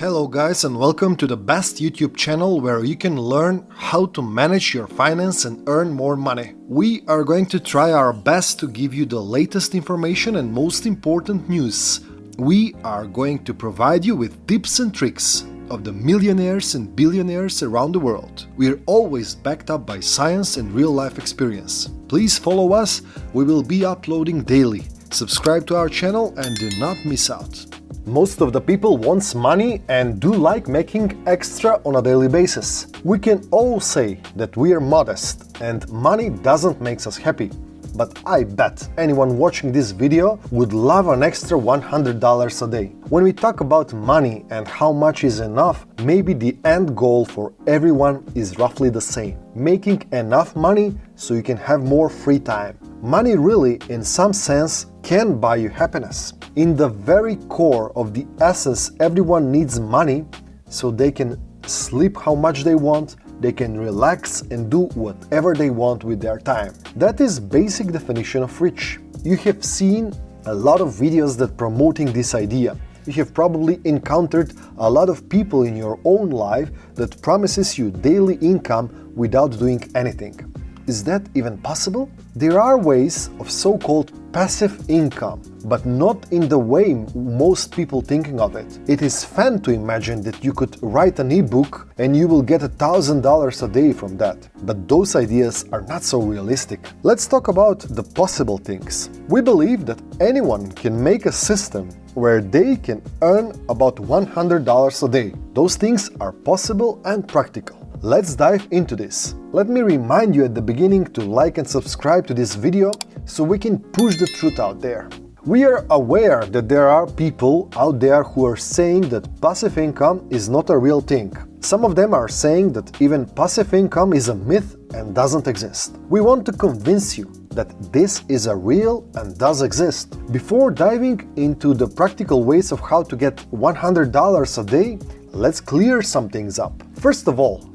Hello guys, and welcome to the best YouTube channel where you can learn how to manage your finance and earn more money. We are going to try our best to give you the latest information and most important news. We are going to provide you with tips and tricks of the millionaires and billionaires around the world. We're always backed up by science and real-life experience. Please follow us, we will be uploading daily. Subscribe to our channel and do not miss out. Most of the people wants money and do like making extra on a daily basis. We can all say that we are modest and money doesn't make us happy. But I bet anyone watching this video would love an extra $100 a day. When we talk about money and how much is enough, maybe the end goal for everyone is roughly the same. Making enough money so you can have more free time. Money really, in some sense, can buy you happiness. In the very core of the essence, everyone needs money so they can sleep how much they want, they can relax and do whatever they want with their time. That is basic definition of rich. You have seen a lot of videos that promoting this idea. You have probably encountered a lot of people in your own life that promises you daily income without doing anything. Is that even possible? There are ways of so-called passive income, but not in the way most people thinking of it. It is fun to imagine that you could write an ebook and you will get $1,000 a day from that. But those ideas are not so realistic. Let's talk about the possible things. We believe that anyone can make a system where they can earn about $100 a day. Those things are possible and practical. Let's dive into this. Let me remind you at the beginning to like and subscribe to this video so we can push the truth out there. We are aware that there are people out there who are saying that passive income is not a real thing. Some of them are saying that even passive income is a myth and doesn't exist. We want to convince you that this is a real and does exist. Before diving into the practical ways of how to get $100 a day, let's clear some things up. First of all,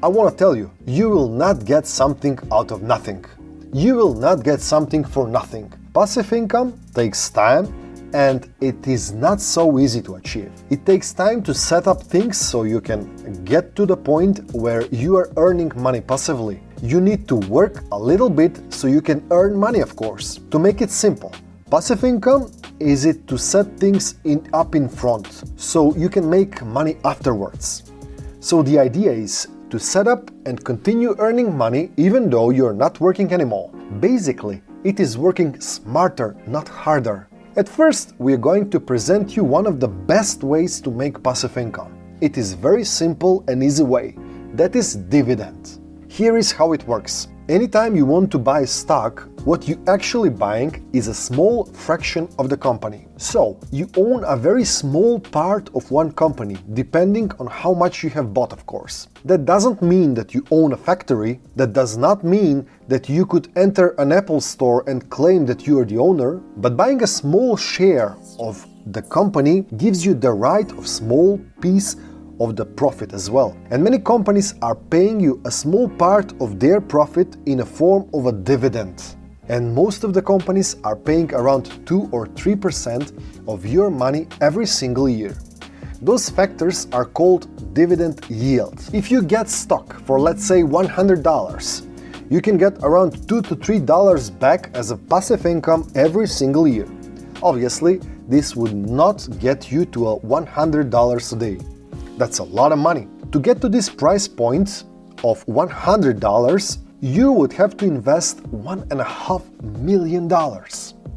I want to tell you, you will not get something out of nothing. You will not get something for nothing. Passive income takes time and it is not so easy to achieve. It takes time to set up things so you can get to the point where you are earning money passively. You need to work a little bit so you can earn money, of course. To make it simple, passive income is it to set things up in front so you can make money afterwards. So the idea is to set up and continue earning money even though you're not working anymore. Basically, it is working smarter, not harder. At first, we're going to present you one of the best ways to make passive income. It is very simple and easy way. That is dividend. Here is how it works. Anytime you want to buy stock, what you actually buying is a small fraction of the company. So, you own a very small part of one company, depending on how much you have bought, of course. That doesn't mean that you own a factory. That does not mean that you could enter an Apple store and claim that you are the owner. But buying a small share of the company gives you the right of small piece of the profit as well. And many companies are paying you a small part of their profit in a form of a dividend. And most of the companies are paying around 2 or 3% of your money every single year. Those factors are called dividend yield. If you get stock for, let's say, $100, you can get around $2 to $3 back as a passive income every single year. Obviously, this would not get you to a $100 a day. That's a lot of money. To get to this price point of $100, you would have to invest $1.5 million.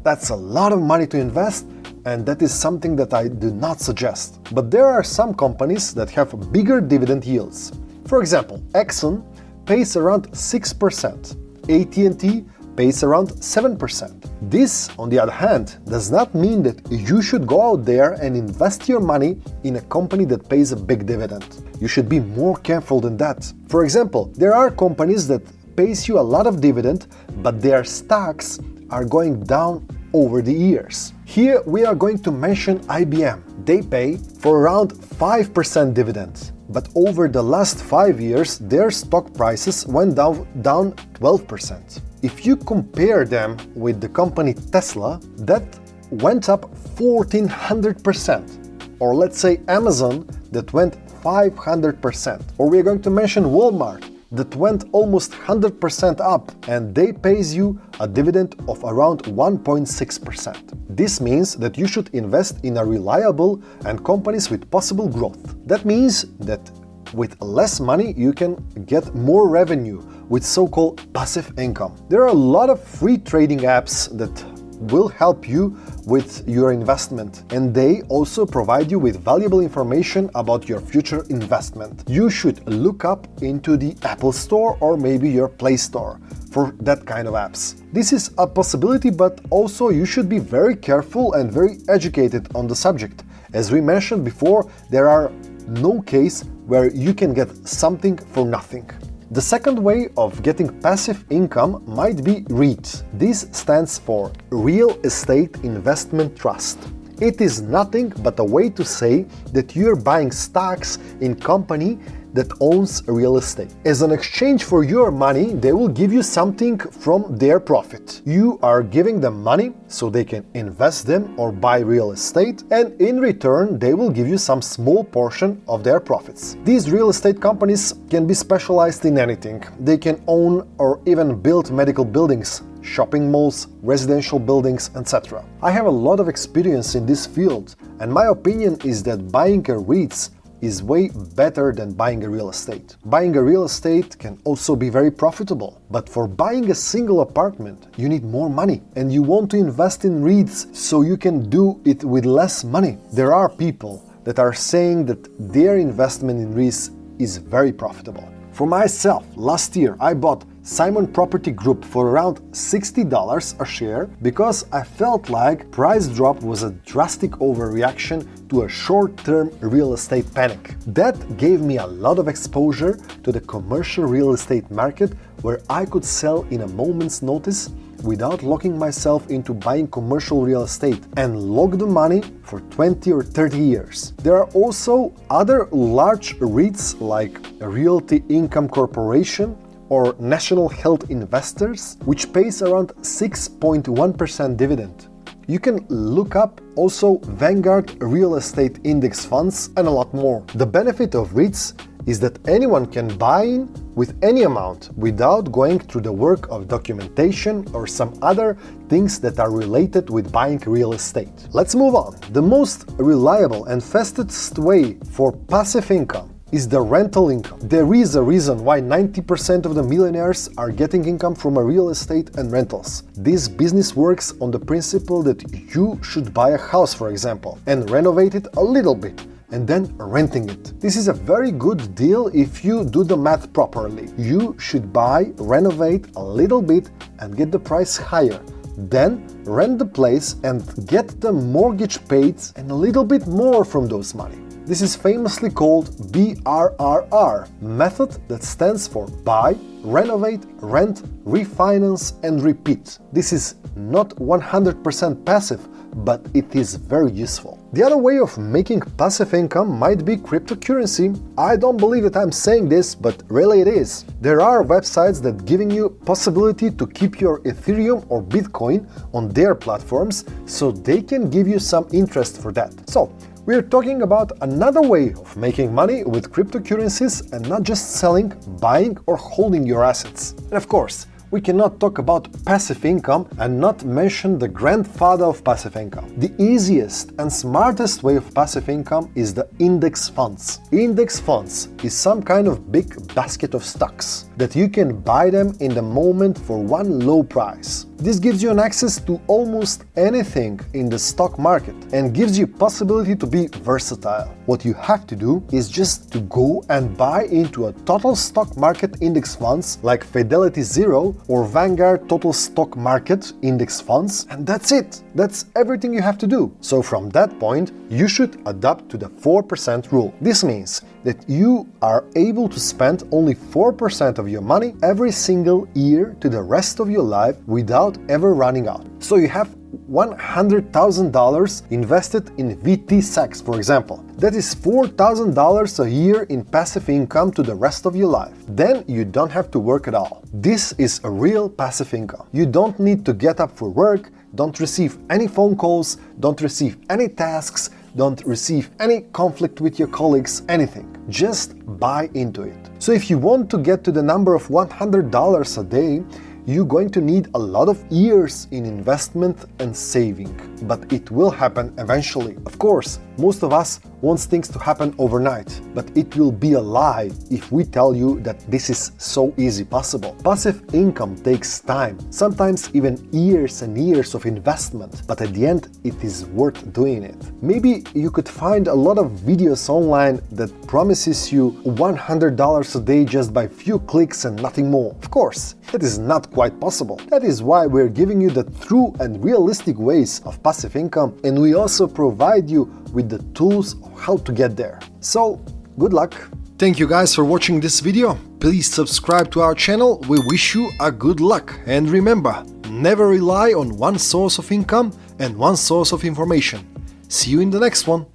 That's a lot of money to invest, and that is something that I do not suggest. But there are some companies that have bigger dividend yields. For example, Exxon pays around 6%, AT&T pays around 7%. This, on the other hand, does not mean that you should go out there and invest your money in a company that pays a big dividend. You should be more careful than that. For example, there are companies that pays you a lot of dividend, but their stocks are going down over the years. Here we are going to mention IBM. They pay for around 5% dividend. But over the last 5 years, their stock prices went down 12%. If you compare them with the company Tesla, that went up 1400%. or let's say Amazon that went 500%, or we're going to mention Walmart that went almost 100% up, and they pays you a dividend of around 1.6%. This means that you should invest in a reliable and companies with possible growth. That means that with less money you can get more revenue with so-called passive income. There are a lot of free trading apps that will help you with your investment, and they also provide you with valuable information about your future investment. You should look up into the Apple Store or maybe your Play Store for that kind of apps. This is a possibility, but also you should be very careful and very educated on the subject. As we mentioned before, there are no case where you can get something for nothing. The second way of getting passive income might be REIT. This stands for Real Estate Investment Trust. It is nothing but a way to say that you're buying stocks in company that owns real estate. As an exchange for your money, they will give you something from their profit. You are giving them money so they can invest them or buy real estate, and in return they will give you some small portion of their profits. These real estate companies can be specialized in anything. They can own or even build medical buildings, shopping malls, residential buildings, etc. I have a lot of experience in this field, and my opinion is that buying a REITs is way better than buying a real estate. Buying a real estate can also be very profitable, but for buying a single apartment, you need more money, and you want to invest in REITs so you can do it with less money. There are people that are saying that their investment in REITs is very profitable. For myself, last year I bought Simon Property Group for around $60 a share because I felt like price drop was a drastic overreaction to a short-term real estate panic. That gave me a lot of exposure to the commercial real estate market where I could sell in a moment's notice without locking myself into buying commercial real estate and lock the money for 20 or 30 years. There are also other large REITs like Realty Income Corporation or National Health Investors, which pays around 6.1% dividend. You can look up also Vanguard Real Estate Index funds and a lot more. The benefit of REITs is that anyone can buy in with any amount without going through the work of documentation or some other things that are related with buying real estate. Let's move on. The most reliable and fastest way for passive income is the rental income. There is a reason why 90% of the millionaires are getting income from a real estate and rentals. This business works on the principle that you should buy a house, for example, and renovate it a little bit, and then renting it. This is a very good deal if you do the math properly. You should buy, renovate a little bit and get the price higher. Then rent the place and get the mortgage paid and a little bit more from those money. This is famously called BRRR, method that stands for buy, renovate, rent, refinance and repeat. This is not 100% passive, but it is very useful. The other way of making passive income might be cryptocurrency. I don't believe that I'm saying this, but really it is. There are websites that giving you possibility to keep your Ethereum or Bitcoin on their platforms, so they can give you some interest for that. So, we're talking about another way of making money with cryptocurrencies and not just selling, buying or holding your assets. And of course, we cannot talk about passive income and not mention the grandfather of passive income. The easiest and smartest way of passive income is the index funds. Index funds is some kind of big basket of stocks that you can buy them in the moment for one low price. This gives you an access to almost anything in the stock market and gives you possibility to be versatile. What you have to do is just to go and buy into a total stock market index funds like Fidelity Zero or Vanguard Total Stock Market Index funds, and that's it. That's everything you have to do. So from that point, you should adapt to the 4% rule. This means that you are able to spend only 4% of your money every single year to the rest of your life without ever running out. So you have $100,000 invested in VT-SAX, for example. That is $4,000 a year in passive income to the rest of your life. Then you don't have to work at all. This is a real passive income. You don't need to get up for work, don't receive any phone calls, don't receive any tasks, don't receive any conflict with your colleagues, anything. Just buy into it. So if you want to get to the number of $100 a day, you're going to need a lot of years in investment and saving, but it will happen eventually. Of course, most of us want things to happen overnight, but it will be a lie if we tell you that this is so easy possible. Passive income takes time, sometimes even years and years of investment, but at the end it is worth doing it. Maybe you could find a lot of videos online that promises you $100 a day just by few clicks and nothing more. Of course, that is not quite possible. That is why we're giving you the true and realistic ways of passive income, and we also provide you with the tools of how to get there. So, good luck! Thank you guys for watching this video. Please subscribe to our channel. We wish you a good luck. And remember, never rely on one source of income and one source of information. See you in the next one.